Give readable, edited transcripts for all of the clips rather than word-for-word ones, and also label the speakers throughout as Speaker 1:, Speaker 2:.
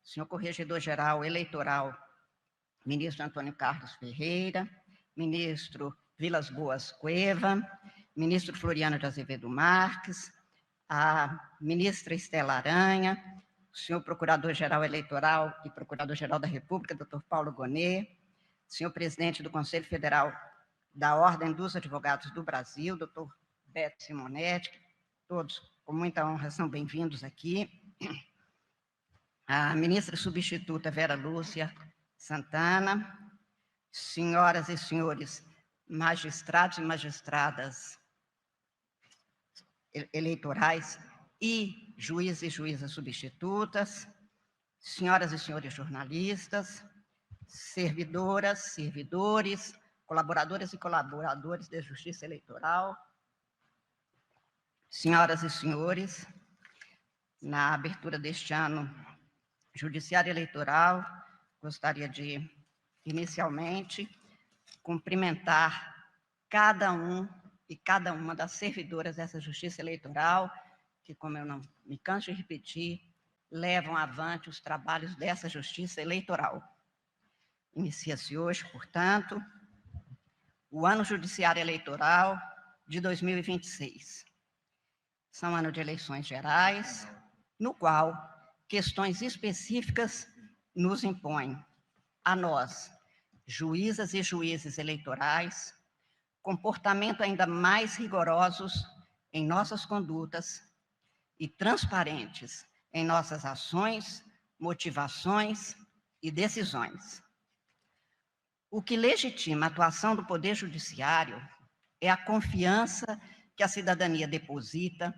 Speaker 1: senhor Corregedor-Geral Eleitoral, ministro Antônio Carlos Ferreira, ministro Vilas Boas Cueva, ministro Floriano de Azevedo Marques, a ministra Estela Aranha, o senhor Procurador-Geral Eleitoral e Procurador-Geral da República, doutor Paulo Gonet, senhor presidente do Conselho Federal da Ordem dos Advogados do Brasil, doutor Beto Simonetti, todos com muita honra são bem-vindos aqui, a ministra substituta Vera Lúcia Santana, senhoras e senhores magistrados e magistradas eleitorais e juízes e juízas substitutas, senhoras e senhores jornalistas, servidoras, servidores, colaboradoras e colaboradores da Justiça Eleitoral, senhoras e senhores, na abertura deste ano Judiciário Eleitoral, gostaria de, inicialmente, cumprimentar cada um e cada uma das servidoras dessa Justiça Eleitoral, que, como eu não me canso de repetir, levam avante os trabalhos dessa Justiça Eleitoral. Inicia-se hoje, portanto, o Ano Judiciário Eleitoral de 2026. São ano de eleições gerais, no qual questões específicas nos impõem, a nós, juízas e juízes eleitorais, comportamento ainda mais rigorosos em nossas condutas e transparentes em nossas ações, motivações e decisões. O que legitima a atuação do Poder Judiciário é a confiança que a cidadania deposita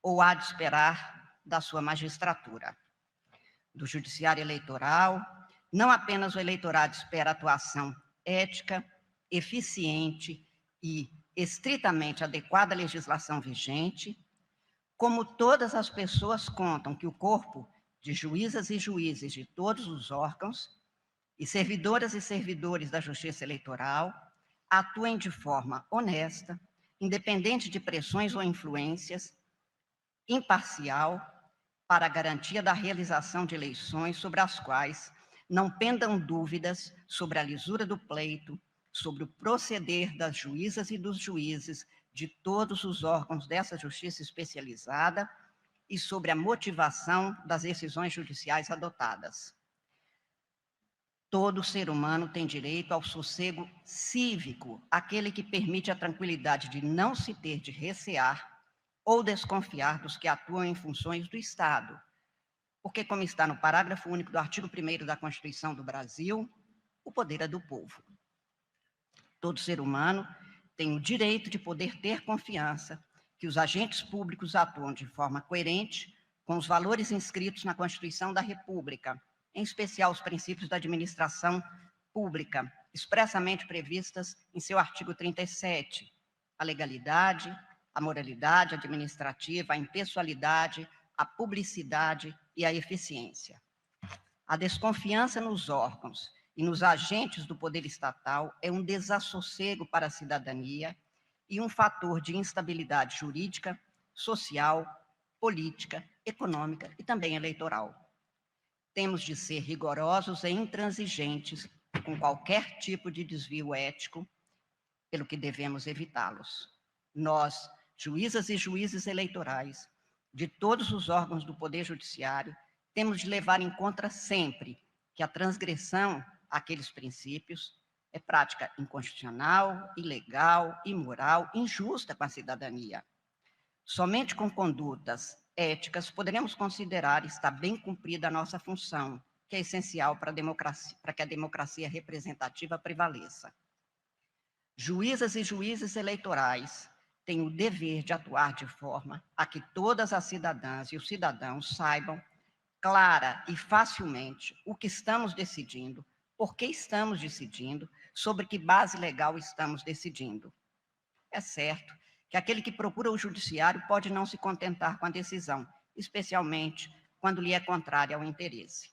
Speaker 1: ou há de esperar da sua magistratura. Do Judiciário Eleitoral, não apenas o eleitorado espera atuação ética, eficiente e estritamente adequada à legislação vigente, como todas as pessoas contam que o corpo de juízas e juízes de todos os órgãos e servidoras e servidores da Justiça Eleitoral atuem de forma honesta, independente de pressões ou influências, imparcial, para a garantia da realização de eleições sobre as quais não pendam dúvidas sobre a lisura do pleito, sobre o proceder das juízas e dos juízes de todos os órgãos dessa justiça especializada e sobre a motivação das decisões judiciais adotadas. Todo ser humano tem direito ao sossego cívico, aquele que permite a tranquilidade de não se ter de recear ou desconfiar dos que atuam em funções do Estado, porque, como está no parágrafo único do artigo 1º da Constituição do Brasil, o poder é do povo. Todo ser humano tem o direito de poder ter confiança que os agentes públicos atuam de forma coerente com os valores inscritos na Constituição da República, em especial os princípios da administração pública, expressamente previstas em seu artigo 37, a legalidade, a moralidade administrativa, a impessoalidade, a publicidade e a eficiência. A desconfiança nos órgãos e nos agentes do poder estatal é um desassossego para a cidadania e um fator de instabilidade jurídica, social, política, econômica e também eleitoral. Temos de ser rigorosos e intransigentes com qualquer tipo de desvio ético, pelo que devemos evitá-los. Nós, juízas e juízes eleitorais, de todos os órgãos do Poder Judiciário, temos de levar em conta sempre que a transgressão àqueles princípios é prática inconstitucional, ilegal, imoral, injusta com a cidadania. Somente com condutas éticas poderemos considerar estar bem cumprida a nossa função, que é essencial para que a democracia representativa prevaleça. Juízas e juízes eleitorais têm o dever de atuar de forma a que todas as cidadãs e os cidadãos saibam clara e facilmente o que estamos decidindo, por que estamos decidindo, sobre que base legal estamos decidindo. É certo que aquele que procura o judiciário pode não se contentar com a decisão, especialmente quando lhe é contrária ao interesse.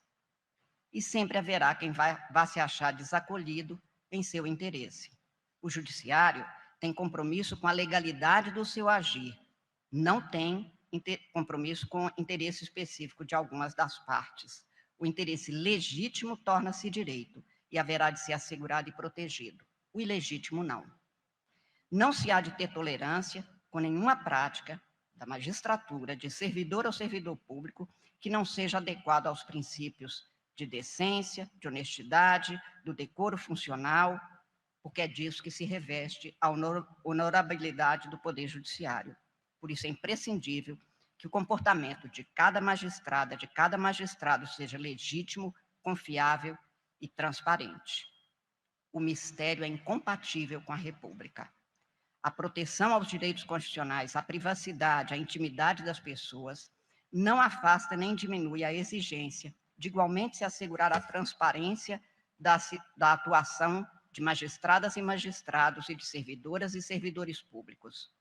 Speaker 1: E sempre haverá quem vá se achar desacolhido em seu interesse. O judiciário tem compromisso com a legalidade do seu agir, não tem compromisso com o interesse específico de algumas das partes. O interesse legítimo torna-se direito e haverá de ser assegurado e protegido. O ilegítimo não. Não se há de ter tolerância com nenhuma prática da magistratura, de servidor ou servidor público, que não seja adequado aos princípios de decência, de honestidade, do decoro funcional, porque é disso que se reveste a honorabilidade do Poder Judiciário. Por isso é imprescindível que o comportamento de cada magistrada, de cada magistrado, seja legítimo, confiável e transparente. O mistério é incompatível com a República. A proteção aos direitos constitucionais, à privacidade, à intimidade das pessoas, não afasta nem diminui a exigência de igualmente se assegurar a transparência da atuação de magistradas e magistrados e de servidoras e servidores públicos.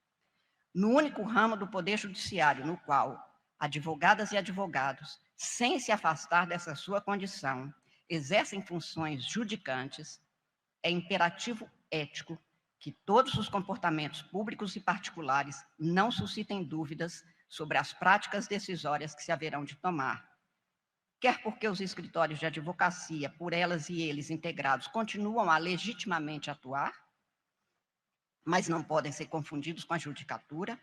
Speaker 1: No único ramo do Poder Judiciário no qual advogadas e advogados, sem se afastar dessa sua condição, exercem funções judicantes, é imperativo ético que todos os comportamentos públicos e particulares não suscitem dúvidas sobre as práticas decisórias que se haverão de tomar. Quer porque os escritórios de advocacia, por elas e eles integrados, continuam a legitimamente atuar, mas não podem ser confundidos com a judicatura,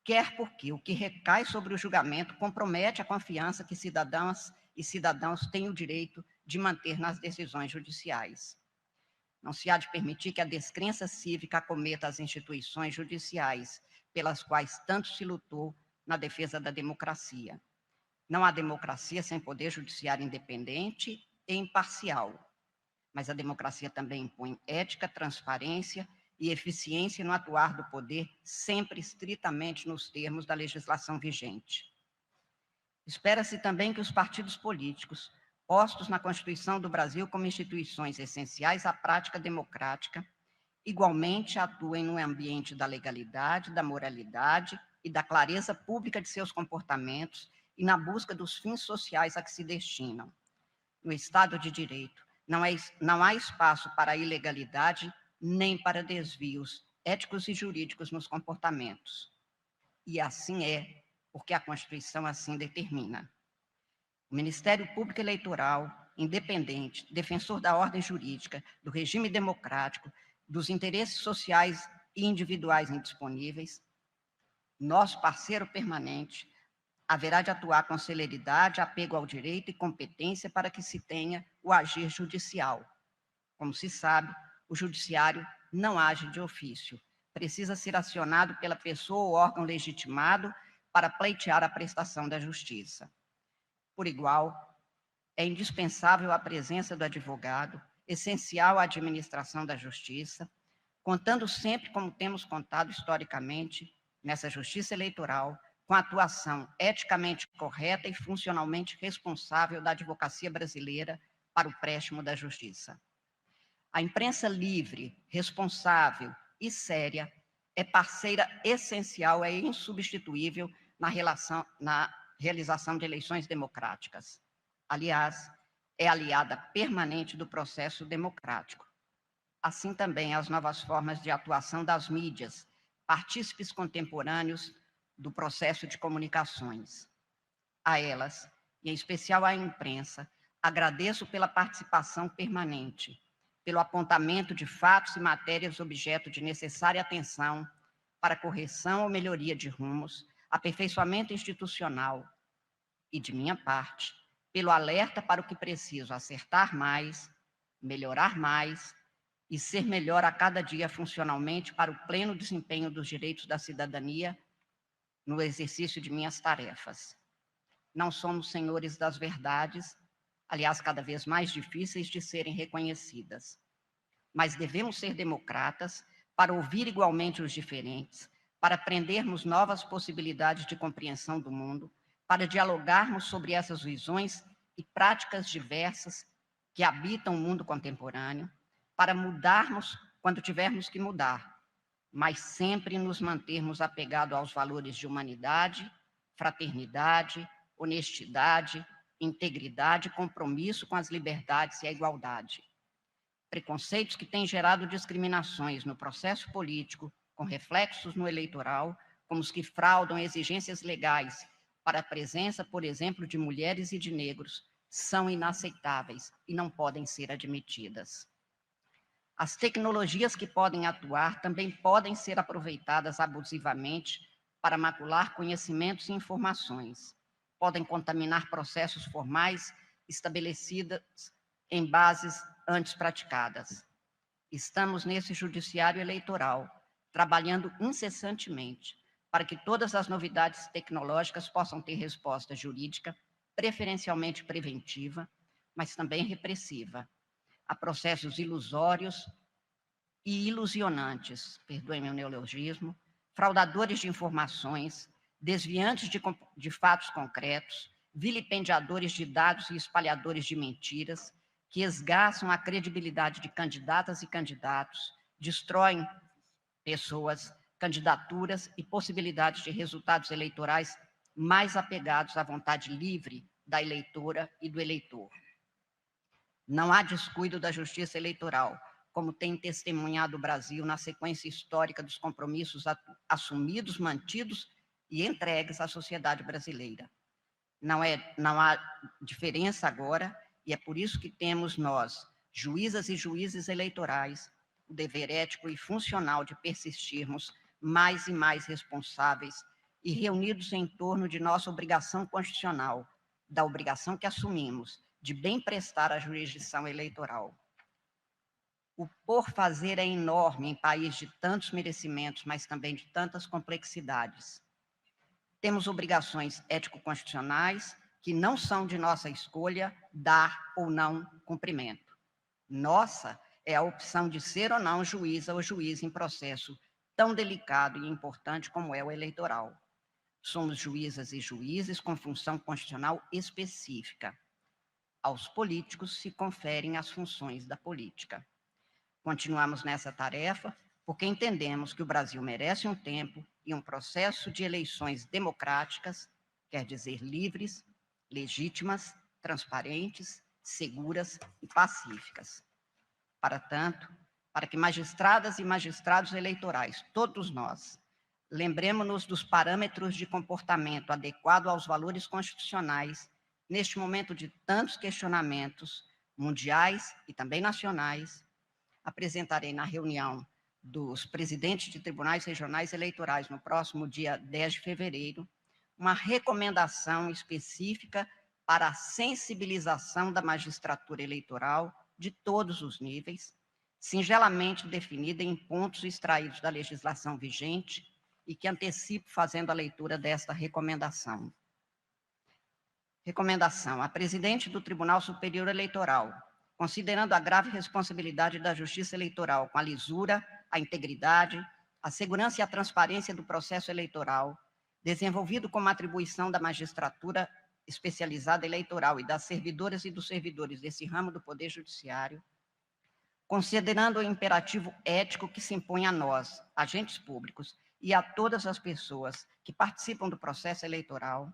Speaker 1: quer porque o que recai sobre o julgamento compromete a confiança que cidadãs e cidadãos têm o direito de manter nas decisões judiciais. Não se há de permitir que a descrença cívica acometa as instituições judiciais, pelas quais tanto se lutou na defesa da democracia. Não há democracia sem poder judiciário independente e imparcial, mas a democracia também impõe ética, transparência e eficiência no atuar do poder, sempre estritamente nos termos da legislação vigente. Espera-se também que os partidos políticos, postos na Constituição do Brasil como instituições essenciais à prática democrática, igualmente atuem no ambiente da legalidade, da moralidade e da clareza pública de seus comportamentos e na busca dos fins sociais a que se destinam. No Estado de Direito, não há espaço para a ilegalidade nem para desvios éticos e jurídicos nos comportamentos. E assim é, porque a Constituição assim determina. O Ministério Público Eleitoral, independente, defensor da ordem jurídica, do regime democrático, dos interesses sociais e individuais indisponíveis, nosso parceiro permanente, haverá de atuar com celeridade, apego ao direito e competência para que se tenha o agir judicial. Como se sabe, o judiciário não age de ofício, precisa ser acionado pela pessoa ou órgão legitimado para pleitear a prestação da justiça. Por igual, é indispensável a presença do advogado, essencial à administração da justiça, contando sempre, como temos contado historicamente, nessa justiça eleitoral, com a atuação eticamente correta e funcionalmente responsável da advocacia brasileira para o préstimo da justiça. A imprensa livre, responsável e séria é parceira essencial, é insubstituível na realização de eleições democráticas. Aliás, é aliada permanente do processo democrático. Assim também as novas formas de atuação das mídias, partícipes contemporâneos do processo de comunicações. A elas, e em especial à imprensa, agradeço pela participação permanente, pelo apontamento de fatos e matérias objeto de necessária atenção para correção ou melhoria de rumos, aperfeiçoamento institucional e, de minha parte, pelo alerta para o que preciso acertar mais, melhorar mais e ser melhor a cada dia funcionalmente para o pleno desempenho dos direitos da cidadania no exercício de minhas tarefas. Não somos senhores das verdades, aliás, cada vez mais difíceis de serem reconhecidas, mas devemos ser democratas para ouvir igualmente os diferentes, para aprendermos novas possibilidades de compreensão do mundo, para dialogarmos sobre essas visões e práticas diversas que habitam o mundo contemporâneo, para mudarmos quando tivermos que mudar, mas sempre nos mantermos apegados aos valores de humanidade, fraternidade, honestidade, integridade, compromisso com as liberdades e a igualdade. Preconceitos que têm gerado discriminações no processo político, com reflexos no eleitoral, como os que fraudam exigências legais para a presença, por exemplo, de mulheres e de negros, são inaceitáveis e não podem ser admitidas. As tecnologias que podem atuar também podem ser aproveitadas abusivamente para macular conhecimentos e informações. Podem contaminar processos formais estabelecidos em bases antes praticadas. Estamos nesse judiciário eleitoral, trabalhando incessantemente para que todas as novidades tecnológicas possam ter resposta jurídica, preferencialmente preventiva, mas também repressiva, a processos ilusórios e ilusionantes, perdoem meu neologismo, fraudadores de informações, desviantes de fatos concretos, vilipendiadores de dados e espalhadores de mentiras, que esgarçam a credibilidade de candidatas e candidatos, destroem pessoas, candidaturas e possibilidades de resultados eleitorais mais apegados à vontade livre da eleitora e do eleitor. Não há descuido da justiça eleitoral, como tem testemunhado o Brasil na sequência histórica dos compromissos assumidos, mantidos e entregues à sociedade brasileira. Não há diferença agora, e é por isso que temos nós, juízas e juízes eleitorais, o dever ético e funcional de persistirmos mais e mais responsáveis e reunidos em torno de nossa obrigação constitucional, da obrigação que assumimos de bem prestar a jurisdição eleitoral. O por fazer é enorme em país de tantos merecimentos, mas também de tantas complexidades. Temos obrigações ético-constitucionais que não são de nossa escolha dar ou não cumprimento. Nossa é a opção de ser ou não juíza ou juiz em processo tão delicado e importante como é o eleitoral. Somos juízas e juízes com função constitucional específica. Aos políticos se conferem as funções da política. Continuamos nessa tarefa porque entendemos que o Brasil merece um tempo e um processo de eleições democráticas, quer dizer, livres, legítimas, transparentes, seguras e pacíficas. Para tanto, para que magistradas e magistrados eleitorais, todos nós, lembremos-nos dos parâmetros de comportamento adequado aos valores constitucionais, neste momento de tantos questionamentos mundiais e também nacionais, apresentarei na reunião dos presidentes de tribunais regionais eleitorais no próximo dia 10 de fevereiro, uma recomendação específica para a sensibilização da magistratura eleitoral de todos os níveis, singelamente definida em pontos extraídos da legislação vigente e que antecipo fazendo a leitura desta recomendação. Recomendação: a presidente do Tribunal Superior Eleitoral, considerando a grave responsabilidade da Justiça Eleitoral com a lisura, a integridade, a segurança e a transparência do processo eleitoral, desenvolvido como atribuição da magistratura especializada eleitoral e das servidoras e dos servidores desse ramo do Poder Judiciário, considerando o imperativo ético que se impõe a nós, agentes públicos, e a todas as pessoas que participam do processo eleitoral,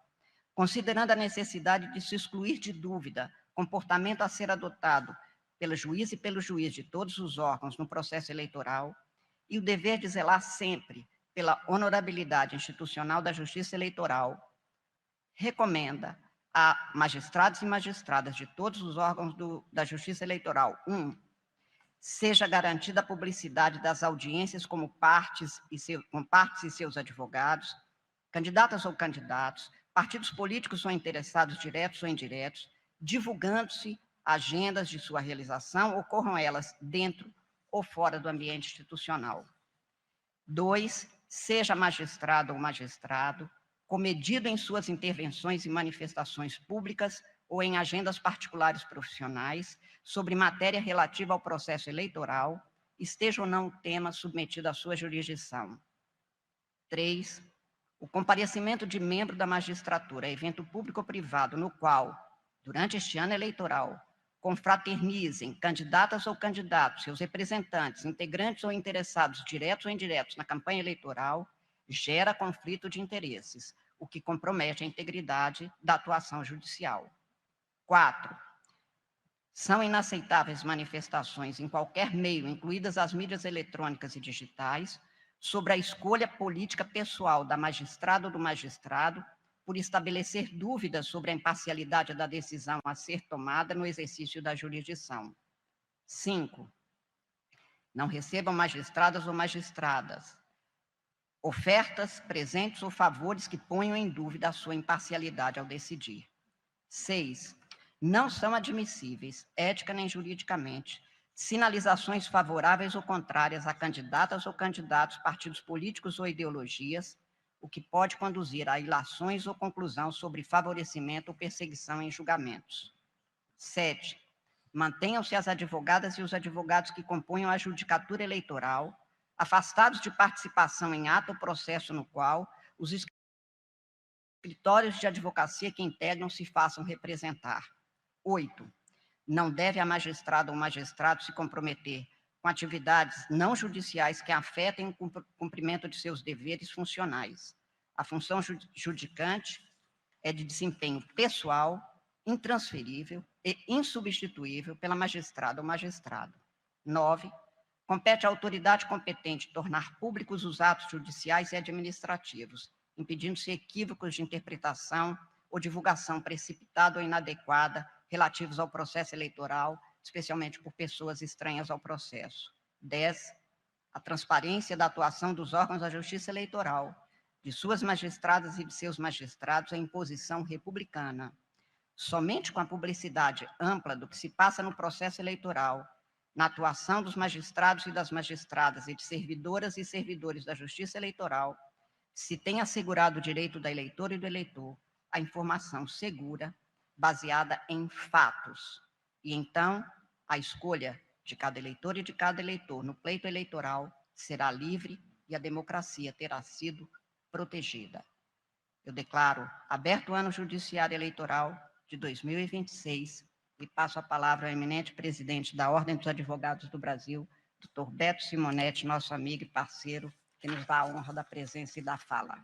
Speaker 1: considerando a necessidade de se excluir de dúvida comportamento a ser adotado pelo juiz e pelo juiz de todos os órgãos no processo eleitoral, e o dever de zelar sempre pela honorabilidade institucional da justiça eleitoral, recomenda a magistrados e magistradas de todos os órgãos da justiça eleitoral: 1. Seja garantida a publicidade das audiências com partes e seus advogados, candidatas ou candidatos, partidos políticos ou interessados diretos ou indiretos, divulgando-se agendas de sua realização, ocorram elas dentro ou fora do ambiente institucional. 2. Seja magistrado ou magistrado comedido em suas intervenções e manifestações públicas ou em agendas particulares profissionais sobre matéria relativa ao processo eleitoral, esteja ou não o tema submetido à sua jurisdição. 3. O comparecimento de membro da magistratura a evento público ou privado no qual, durante este ano eleitoral, confraternizem candidatas ou candidatos, seus representantes, integrantes ou interessados, diretos ou indiretos, na campanha eleitoral, gera conflito de interesses, o que compromete a integridade da atuação judicial. 4. São inaceitáveis manifestações em qualquer meio, incluídas as mídias eletrônicas e digitais, sobre a escolha política pessoal da magistrada ou do magistrado, por estabelecer dúvidas sobre a imparcialidade da decisão a ser tomada no exercício da jurisdição. 5. Não recebam magistradas ou magistradas ofertas, presentes ou favores que ponham em dúvida a sua imparcialidade ao decidir. 6. Não são admissíveis, ética nem juridicamente, sinalizações favoráveis ou contrárias a candidatas ou candidatos, partidos políticos ou ideologias, o que pode conduzir a ilações ou conclusão sobre favorecimento ou perseguição em julgamentos. 7. Mantenham-se as advogadas e os advogados que componham a judicatura eleitoral, afastados de participação em ato ou processo no qual os escritórios de advocacia que integram se façam representar. 8. Não deve a magistrada ou magistrado se comprometer com atividades não judiciais que afetem o cumprimento de seus deveres funcionais. A função judicante é de desempenho pessoal, intransferível e insubstituível pela magistrada ou magistrado. 9. Compete à autoridade competente tornar públicos os atos judiciais e administrativos, impedindo-se equívocos de interpretação ou divulgação precipitada ou inadequada relativos ao processo eleitoral, especialmente por pessoas estranhas ao processo. 10. A transparência da atuação dos órgãos da Justiça Eleitoral, de suas magistradas e de seus magistrados em posição republicana. Somente com a publicidade ampla do que se passa no processo eleitoral, na atuação dos magistrados e das magistradas e de servidoras e servidores da Justiça Eleitoral, se tem assegurado o direito da eleitora e do eleitor à informação segura, baseada em fatos. E então, a escolha de cada eleitor e de cada eleitor no pleito eleitoral será livre e a democracia terá sido protegida. Eu declaro aberto o ano judiciário eleitoral de 2026 e passo a palavra ao eminente presidente da Ordem dos Advogados do Brasil, Dr. Beto Simonetti, nosso amigo e parceiro, que nos dá a honra da presença e da fala.